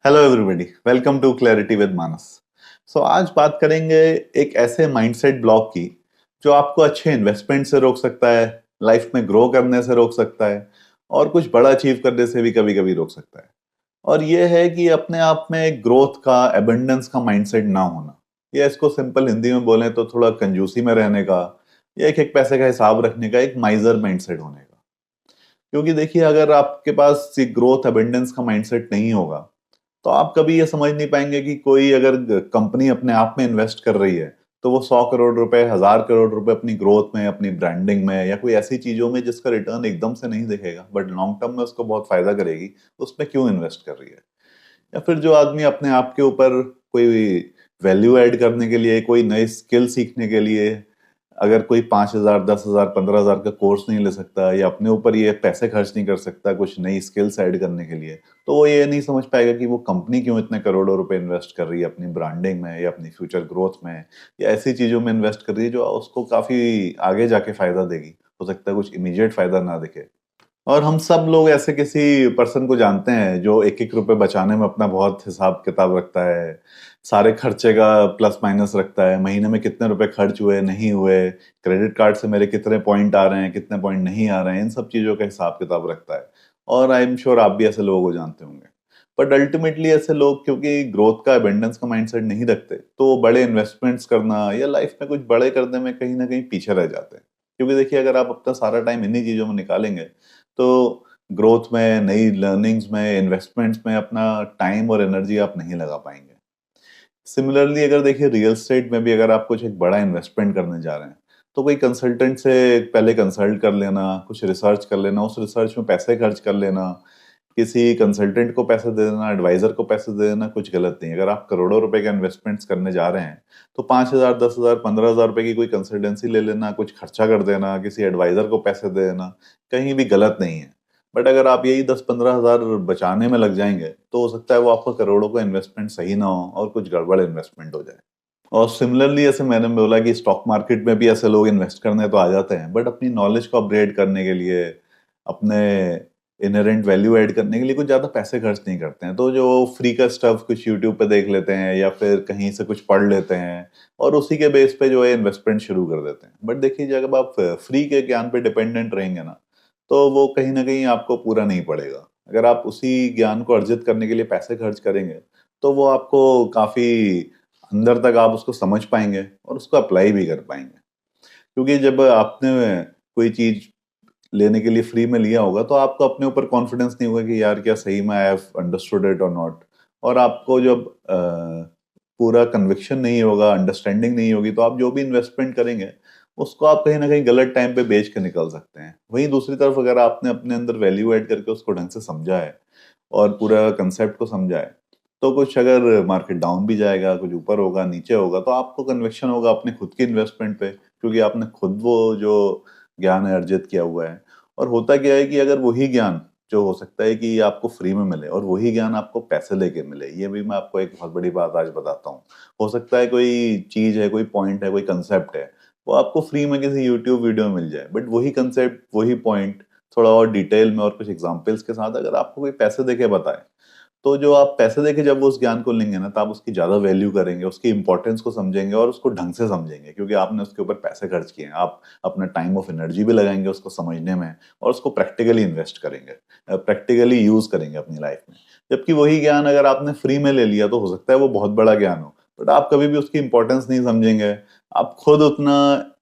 Hello everybody, welcome to clarity with Manas. आज बात करेंगे एक ऐसे माइंडसेट ब्लॉक की जो आपको अच्छे इन्वेस्टमेंट से रोक सकता है, लाइफ में ग्रो करने से रोक सकता है और कुछ बड़ा अचीव करने से भी कभी कभी रोक सकता है। और ये है कि अपने आप में ग्रोथ का, एबंडेंस का माइंडसेट ना होना, या इसको सिंपल हिंदी में बोलें तो थोड़ा कंजूसी में रहने का, या एक एक पैसे का हिसाब रखने का, एक माइजर माइंडसेट होने का। क्योंकि देखिए, अगर आपके पास ग्रोथ एबंडेंस का माइंडसेट नहीं होगा तो आप कभी ये समझ नहीं पाएंगे कि कोई अगर कंपनी अपने आप में इन्वेस्ट कर रही है तो वो 100 करोड़ रुपए, 1000 करोड़ रुपए अपनी ग्रोथ में, अपनी ब्रांडिंग में या कोई ऐसी चीजों में जिसका रिटर्न एकदम से नहीं दिखेगा बट लॉन्ग टर्म में उसको बहुत फायदा करेगी, उसमें क्यों इन्वेस्ट कर रही है। या फिर जो आदमी अपने आप के ऊपर कोई वैल्यू ऐड करने के लिए, कोई नई स्किल सीखने के लिए अगर कोई 5,000, 10,000, 15,000 का कोर्स नहीं ले सकता या अपने ऊपर ये पैसे खर्च नहीं कर सकता कुछ नई स्किल्स ऐड करने के लिए, तो वो ये नहीं समझ पाएगा कि वो कंपनी क्यों इतने करोड़ों रुपए इन्वेस्ट कर रही है अपनी ब्रांडिंग में या अपनी फ्यूचर ग्रोथ में या ऐसी चीजों में इन्वेस्ट कर रही है जो उसको काफी आगे जाके फायदा देगी। हो सकता है कुछ इमीडिएट फायदा ना दिखे। और हम सब लोग ऐसे किसी पर्सन को जानते हैं जो एक एक रुपए बचाने में अपना बहुत हिसाब किताब रखता है, सारे खर्चे का प्लस माइनस रखता है, महीने में कितने रुपए खर्च हुए, नहीं हुए, क्रेडिट कार्ड से मेरे कितने पॉइंट आ रहे हैं, कितने पॉइंट नहीं आ रहे हैं, इन सब चीजों का हिसाब किताब रखता है। और आई एम श्योर आप भी ऐसे लोगों को जानते होंगे। बट अल्टीमेटली ऐसे लोग क्योंकि ग्रोथ का, एबंडेंस का माइंडसेट नहीं रखते, तो वो बड़े इन्वेस्टमेंट्स करना या लाइफ में कुछ बड़े करने में कहीं ना कहीं पीछे रह जाते हैं। क्योंकि देखिए, अगर आप अपना सारा टाइम इन्हीं चीजों में निकालेंगे तो ग्रोथ में, नई लर्निंग्स में, इन्वेस्टमेंट्स में अपना टाइम और एनर्जी आप नहीं लगा पाएंगे। सिमिलरली अगर देखिए, रियल एस्टेट में भी अगर आप कुछ एक बड़ा इन्वेस्टमेंट करने जा रहे हैं तो कोई कंसल्टेंट से पहले कंसल्ट कर लेना, कुछ रिसर्च कर लेना, उस रिसर्च में पैसे खर्च कर लेना, किसी कंसल्टेंट को पैसे दे देना, एडवाइजर को पैसे दे देना, कुछ गलत नहीं। अगर आप करोड़ों रुपए का इन्वेस्टमेंट्स करने जा रहे हैं तो 5,000, 10,000, 15,000 रुपए की कोई कंसल्टेंसी ले लेना, कुछ खर्चा कर देना, किसी एडवाइजर को पैसे दे देना, कहीं भी गलत नहीं है। बट अगर आप यही 10-15,000 बचाने में लग जाएंगे तो हो सकता है वो आपका करोड़ों का इन्वेस्टमेंट सही ना हो और कुछ गड़बड़ इन्वेस्टमेंट हो जाए। और सिमिलरली ऐसे मैंने बोला कि स्टॉक मार्केट में भी ऐसे लोग इन्वेस्ट करने तो आ जाते हैं बट अपनी नॉलेज को अपग्रेड करने के लिए, अपने इनहेरेंट वैल्यू ऐड करने के लिए कुछ ज्यादा पैसे खर्च नहीं करते हैं। तो जो फ्री का स्टफ कुछ यूट्यूब पे देख लेते हैं या फिर कहीं से कुछ पढ़ लेते हैं और उसी के बेस पे जो है इन्वेस्टमेंट शुरू कर देते हैं। बट देखिए, जब आप फ्री के ज्ञान पे डिपेंडेंट रहेंगे ना तो वो कहीं ना कहीं आपको पूरा नहीं पड़ेगा। अगर आप उसी ज्ञान को अर्जित करने के लिए पैसे खर्च करेंगे तो वो आपको काफी अंदर तक आप उसको समझ पाएंगे और उसको अप्लाई भी कर पाएंगे। क्योंकि जब आपने कोई चीज लेने के लिए फ्री में लिया होगा तो आपको अपने ऊपर कॉन्फिडेंस नहीं होगा कि यार क्या सही में आई हैव अंडरस्टूड इट और नॉट। और आपको जब पूरा कन्विक्शन नहीं होगा, अंडरस्टैंडिंग नहीं होगी, तो आप जो भी इन्वेस्टमेंट करेंगे उसको आप कहीं ना कहीं गलत टाइम पे बेच के निकल सकते हैं। वहीं दूसरी तरफ अगर आपने अपने अंदर वैल्यू ऐड करके उसको ढंग से समझा है और पूरा कंसेप्ट को समझा है तो कुछ अगर मार्केट डाउन भी जाएगा, कुछ ऊपर होगा, नीचे होगा, तो आपको कन्विक्शन होगा अपने खुद की इन्वेस्टमेंट पे, क्योंकि आपने खुद वो जो ज्ञान है अर्जित किया हुआ है। और होता क्या है कि अगर वही ज्ञान जो हो सकता है कि आपको फ्री में मिले और वही ज्ञान आपको पैसे लेके मिले, ये भी मैं आपको एक बहुत बड़ी बात आज बताता हूँ। हो सकता है कोई चीज है, कोई पॉइंट है, कोई कंसेप्ट है, वो आपको फ्री में किसी यूट्यूब वीडियो में मिल जाए, बट वही कंसेप्ट, वही पॉइंट थोड़ा और डिटेल में और कुछ एग्जांपल्स के साथ अगर आपको कोई पैसे देके बताए, तो जो आप पैसे देके जब वो उस ज्ञान को लेंगे ना तो आप उसकी ज्यादा वैल्यू करेंगे, उसकी इंपॉर्टेंस को समझेंगे और उसको ढंग से समझेंगे, क्योंकि आपने उसके ऊपर पैसे खर्च किए हैं। आप अपना टाइम ऑफ एनर्जी भी लगाएंगे उसको समझने में और उसको प्रैक्टिकली इन्वेस्ट करेंगे, प्रैक्टिकली यूज करेंगे अपनी लाइफ में। जबकि वही ज्ञान अगर आपने फ्री में ले लिया तो हो सकता है वो बहुत बड़ा ज्ञान हो बट आप कभी भी उसकी इंपॉर्टेंस नहीं समझेंगे। आप खुद उतना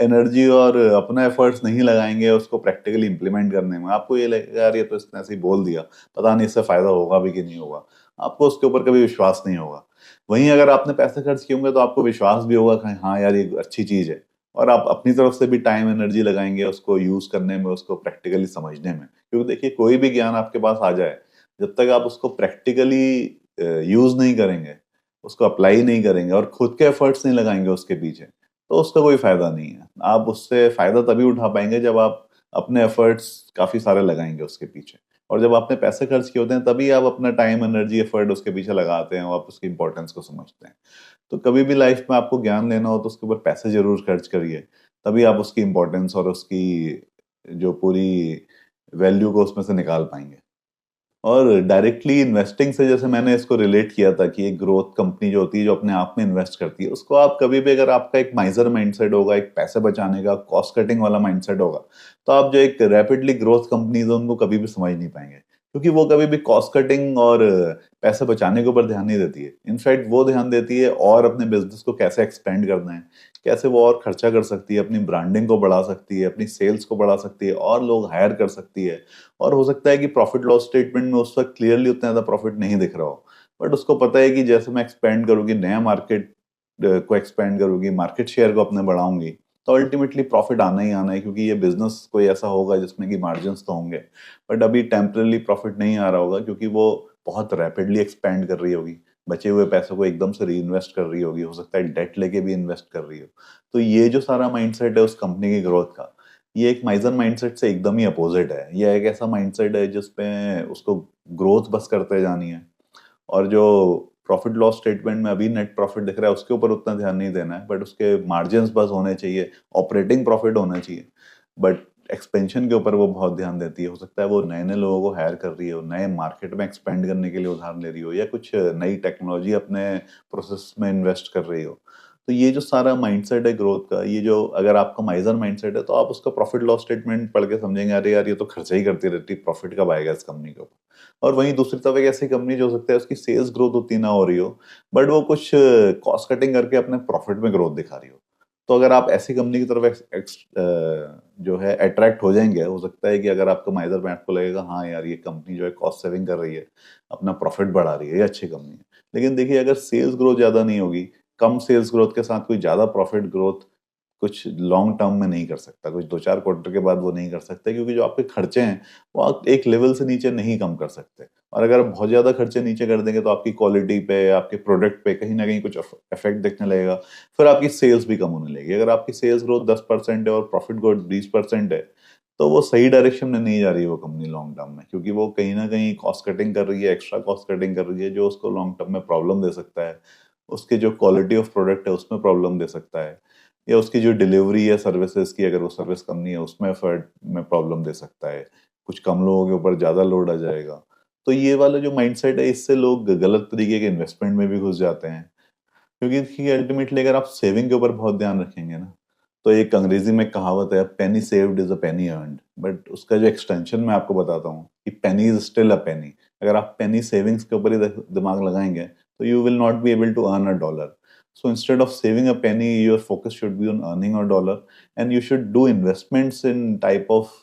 एनर्जी और अपना एफर्ट्स नहीं लगाएंगे उसको प्रैक्टिकली इंप्लीमेंट करने में। आपको ये लगेगा यार ये तो इसने ऐसे ही बोल दिया, पता नहीं इससे फायदा होगा भी कि नहीं होगा। आपको उसके ऊपर कभी विश्वास नहीं होगा। वहीं अगर आपने पैसे खर्च किए होंगे तो आपको विश्वास भी होगा कि हाँ यार ये अच्छी चीज है, और आप अपनी तरफ से भी टाइम एनर्जी लगाएंगे उसको यूज करने में, उसको प्रैक्टिकली समझने में। क्योंकि देखिए, कोई भी ज्ञान आपके पास आ जाए, जब तक आप उसको प्रैक्टिकली यूज नहीं करेंगे, उसको अप्लाई नहीं करेंगे और खुद के एफर्ट्स नहीं लगाएंगे उसके पीछे, तो उसका कोई फायदा नहीं है। आप उससे फायदा तभी उठा पाएंगे जब आप अपने एफर्ट्स काफी सारे लगाएंगे उसके पीछे। और जब आपने पैसे खर्च किए होते हैं तभी आप अपना टाइम, एनर्जी, एफर्ट उसके पीछे लगाते हैं और आप उसकी इंपॉर्टेंस को समझते हैं। तो कभी भी लाइफ में आपको ज्ञान लेना हो तो उसके ऊपर पैसे जरूर खर्च करिए, तभी आप उसकी इंपॉर्टेंस और उसकी जो पूरी वैल्यू को उसमें से निकाल पाएंगे। और डायरेक्टली इन्वेस्टिंग से जैसे मैंने इसको रिलेट किया था कि एक ग्रोथ कंपनी जो होती है जो अपने आप में इन्वेस्ट करती है, उसको आप कभी भी अगर आपका एक माइजर माइंडसेट होगा, एक पैसे बचाने का कॉस्ट कटिंग वाला माइंडसेट होगा, तो आप जो एक रैपिडली ग्रोथ कंपनीज है उनको कभी भी समझ नहीं पाएंगे, क्योंकि वो कभी भी कॉस्ट कटिंग और पैसे बचाने के ऊपर ध्यान नहीं देती है। इनफैक्ट वो ध्यान देती है और अपने बिजनेस को कैसे एक्सपेंड करना है, कैसे वो और खर्चा कर सकती है, अपनी ब्रांडिंग को बढ़ा सकती है, अपनी सेल्स को बढ़ा सकती है और लोग हायर कर सकती है। और हो सकता है कि प्रॉफिट लॉस स्टेटमेंट में उस वक्त क्लियरली उतना ज्यादा प्रॉफिट नहीं दिख रहा हो, बट उसको पता है कि जैसे मैं एक्सपेंड करूंगी, नया मार्केट को एक्सपेंड करूंगी, मार्केट शेयर को अपने बढ़ाऊंगी, तो अल्टीमेटली प्रॉफिट आना ही आना है, क्योंकि ये बिजनेस कोई ऐसा होगा जिसमें कि मार्जिन तो होंगे, बट अभी टेम्परली प्रॉफिट नहीं आ रहा होगा क्योंकि वो बहुत रैपिडली एक्सपेंड कर रही होगी, बचे हुए पैसों को एकदम से री इन्वेस्ट कर रही होगी, हो सकता है डेट लेके भी इन्वेस्ट कर रही हो। तो ये जो सारा माइंडसेट है उस कंपनी की ग्रोथ का, ये एक माइजर माइंडसेट से एकदम ही अपोजिट है। ये एक ऐसा माइंडसेट है जिसपे उसको ग्रोथ बस करते जानी है, और जो प्रॉफिट लॉस स्टेटमेंट में अभी नेट प्रॉफिट दिख रहा है उसके ऊपर उतना ध्यान नहीं देना है, बट उसके मार्जिन्स बस होने चाहिए, ऑपरेटिंग प्रॉफिट होना चाहिए, बट एक्सपेंशन के ऊपर वो बहुत ध्यान देती है। हो सकता है वो नए नए लोगों को हायर कर रही हो, नए मार्केट में एक्सपेंड करने के लिए उधार ले रही हो, या कुछ नई टेक्नोलॉजी अपने प्रोसेस में इन्वेस्ट कर रही हो। तो ये जो सारा माइंडसेट है ग्रोथ का, ये जो अगर आपका माइजर माइंडसेट है तो आप उसका प्रॉफिट लॉस स्टेटमेंट पढ़ के समझेंगे, अरे यार ये तो खर्चा ही करती रहती, प्रॉफिट कब आएगा इस कंपनी के ऊपर। और वहीं दूसरी तरफ एक ऐसी कंपनी जो हो सकता है उसकी सेल्स ग्रोथ उतनी ना हो रही हो, बट वो कुछ कॉस्ट कटिंग करके अपने प्रॉफिट में ग्रोथ दिखा रही हो। तो अगर आप ऐसी कंपनी की तरफ जो है अट्रैक्ट हो जाएंगे, हो सकता है कि अगर आपका माइजर में आपको लगेगा हाँ यार ये कंपनी जो है कॉस्ट सेविंग कर रही है, अपना प्रॉफिट बढ़ा रही है, ये अच्छी कंपनी है। लेकिन देखिए अगर सेल्स ग्रोथ ज्यादा नहीं होगी, कम सेल्स ग्रोथ के साथ कोई ज्यादा प्रॉफिट ग्रोथ कुछ लॉन्ग टर्म में नहीं कर सकता, कुछ 2-4 क्वार्टर के बाद वो नहीं कर सकते, क्योंकि जो आपके खर्चे हैं वो आप एक लेवल से नीचे नहीं कम कर सकते। और अगर आप बहुत ज्यादा खर्चे नीचे कर देंगे तो आपकी क्वालिटी पे, आपके प्रोडक्ट पे कहीं ना कहीं कुछ इफेक्ट दिखने लगेगा, फिर आपकी सेल्स भी कम होने लगेगी। अगर आपकी सेल्स ग्रोथ 10% है और प्रॉफिट ग्रोथ 20% है, तो वो सही डायरेक्शन में नहीं जा रही है वो कंपनी लॉन्ग टर्म में, क्योंकि वो कहीं ना कहीं कॉस्ट कटिंग कर रही है, एक्स्ट्रा कॉस्ट कटिंग कर रही है, जो उसको लॉन्ग टर्म में प्रॉब्लम दे सकता है। उसके जो क्वालिटी ऑफ प्रोडक्ट है उसमें प्रॉब्लम दे सकता है, या उसकी जो डिलीवरी है सर्विसेज की, अगर वो सर्विस कंपनी है उसमें में प्रॉब्लम दे सकता है, कुछ कम लोगों के ऊपर ज्यादा लोड आ जाएगा। तो ये वाला जो माइंडसेट है, इससे लोग गलत तरीके के इन्वेस्टमेंट में भी घुस जाते हैं। क्योंकि देखिए अल्टीमेटली अगर आप सेविंग के ऊपर बहुत ध्यान रखेंगे ना, तो एक अंग्रेजी में कहावत है, penny saved is a penny earned, but उसका जो एक्सटेंशन मैं आपको बताता हूँ कि पेनी इज स्टिल अ पेनी। अगर आप पेनी सेविंग्स के ऊपर ही दिमाग लगाएंगे तो you will not be able to earn a dollar. So instead of saving a penny, your focus should be on earning a dollar, and you should do investments in type of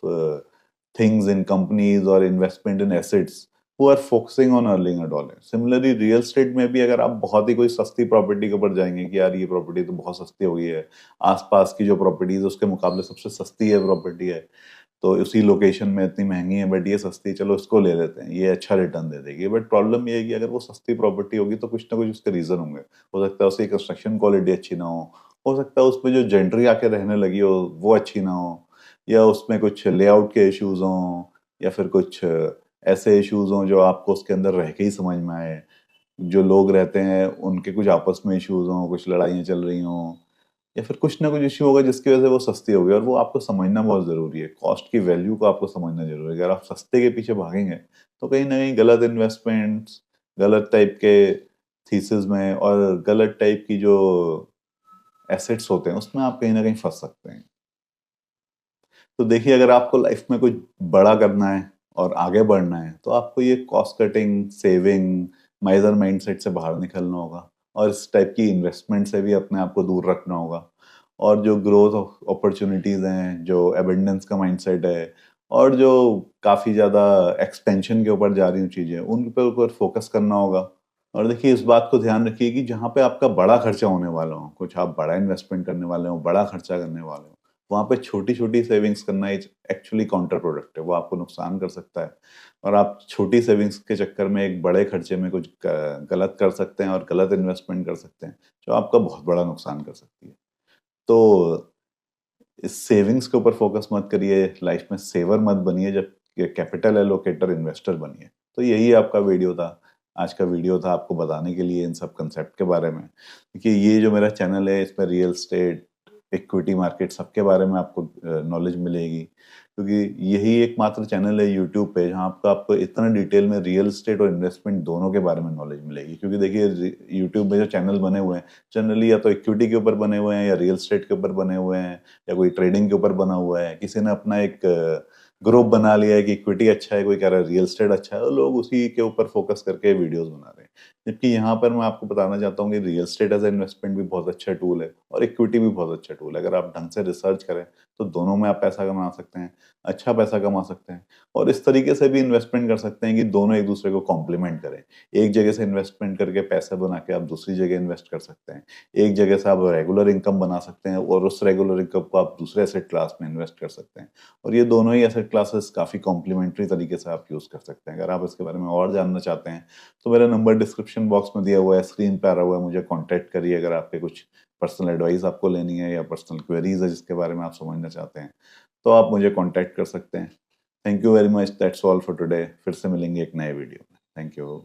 things in companies or investment in assets who are focusing on earning a dollar. Similarly, real estate में भी अगर आप बहुत ही कोई सस्ती property के ऊपर जाएंगे कि यार ये प्रॉपर्टी तो बहुत सस्ती हो गई है, आसपास की जो प्रॉपर्टीज है उसके मुकाबले सबसे सस्ती है प्रॉपर्टी है, तो उसी लोकेशन में इतनी महंगी है बट ये सस्ती है, चलो इसको ले लेते हैं, ये अच्छा रिटर्न दे देगी। बट प्रॉब्लम ये है कि अगर वो सस्ती प्रॉपर्टी होगी तो कुछ ना कुछ उसके रीजन होंगे। हो सकता है उसकी कंस्ट्रक्शन क्वालिटी अच्छी ना हो सकता है उसमें जो जेंट्री आके रहने लगी हो वो अच्छी ना हो, या उसमें कुछ लेआउट के इश्यूज हों, या फिर कुछ ऐसे इश्यूज हों जो आपको उसके अंदर रह के ही समझ में आए, जो लोग रहते हैं उनके कुछ आपस में इश्यूज हों, कुछ लड़ाइयाँ चल रही हों, या फिर कुछ ना कुछ इश्यू होगा जिसकी वजह से वो सस्ती होगी। और वो आपको समझना बहुत जरूरी है, कॉस्ट की वैल्यू को आपको समझना जरूरी है। अगर आप सस्ते के पीछे भागेंगे तो कहीं ना कहीं गलत इन्वेस्टमेंट्स, गलत टाइप के थीसिस में और गलत टाइप की जो एसेट्स होते हैं उसमें आप कहीं ना कहीं फंस सकते हैं। तो देखिए अगर आपको लाइफ में कुछ बड़ा करना है और आगे बढ़ना है तो आपको ये कॉस्ट कटिंग, सेविंग, माइजर माइंडसेट से बाहर निकलना होगा, और इस टाइप की इन्वेस्टमेंट से भी अपने आप को दूर रखना होगा। और जो ग्रोथ अपॉर्चुनिटीज हैं, जो एबंडेंस का माइंडसेट है, और जो काफी ज्यादा एक्सपेंशन के ऊपर जा रही हूँ चीजें, उन पे ऊपर फोकस करना होगा। और देखिए इस बात को ध्यान रखिए कि जहाँ पे आपका बड़ा खर्चा होने वाला हो, कुछ आप बड़ा इन्वेस्टमेंट करने वाले हो, बड़ा खर्चा करने वाले हो, वहां पे छोटी छोटी सेविंग्स करना एक्चुअली काउंटर प्रोडक्टिव है, वो आपको नुकसान कर सकता है। और आप छोटी सेविंग्स के चक्कर में एक बड़े खर्चे में कुछ गलत कर सकते हैं और गलत इन्वेस्टमेंट कर सकते हैं, जो आपका बहुत बड़ा नुकसान कर सकती है। तो इस सेविंग्स के ऊपर फोकस मत करिए, लाइफ में सेवर मत बनिए, जब कैपिटल एलोकेटर इन्वेस्टर बनिए। तो यही आपका वीडियो था, आज का वीडियो था आपको बताने के लिए इन सब कंसेप्ट के बारे में, क्योंकि ये जो मेरा चैनल है इसमें रियल स्टेट, इक्विटी मार्केट, सबके बारे में आपको नॉलेज मिलेगी, क्योंकि यही एकमात्र चैनल है यूट्यूब पे जहाँ आपको इतना डिटेल में रियल एस्टेट और इन्वेस्टमेंट दोनों के बारे में नॉलेज मिलेगी। क्योंकि देखिए यूट्यूब में जो चैनल बने हुए हैं जनरली या तो इक्विटी के ऊपर बने हुए हैं, या रियल एस्टेट के ऊपर बने हुए हैं, या कोई ट्रेडिंग के ऊपर बना हुआ है। किसी ने अपना एक ग्रुप बना लिया है कि इक्विटी अच्छा है, कोई कह रहा है रियल एस्टेट अच्छा है, और लोग उसी के ऊपर फोकस करके वीडियोस बना रहे हैं। जबकि यहाँ पर मैं आपको बताना चाहता हूँ कि रियल एस्टेट एज इन्वेस्टमेंट भी बहुत अच्छा टूल है, और इक्विटी भी बहुत अच्छा टूल है। अगर आप ढंग से रिसर्च करें तो दोनों में आप पैसा कमा सकते हैं, अच्छा पैसा कमा सकते हैं। और इस तरीके से भी इन्वेस्टमेंट कर सकते हैं कि दोनों एक दूसरे को कॉम्प्लीमेंट करें। एक जगह से इन्वेस्टमेंट करके पैसे बना के आप दूसरी जगह इन्वेस्ट कर सकते हैं। एक जगह से आप रेगुलर इनकम बना सकते हैं, और उस रेगुलर इनकम को आप दूसरे एसेट क्लास में इन्वेस्ट कर सकते हैं। और ये दोनों ही एसेट क्लासेस काफ़ी कॉम्प्लीमेंट्री तरीके से आप यूज़ कर सकते हैं। अगर आप इसके बारे में और जानना चाहते हैं तो मेरा नंबर डिस्क्रिप्शन बॉक्स में दिया हुआ है, स्क्रीन पे आ रहा हुआ है, मुझे कांटेक्ट करिए। अगर आपके कुछ पर्सनल एडवाइस आपको लेनी है, या पर्सनल क्वेरीज है जिसके बारे में आप समझना चाहते हैं, तो आप मुझे कांटेक्ट कर सकते हैं। Thank you very much, that's all for today. फिर से मिलेंगे एक नए वीडियो में। Thank you.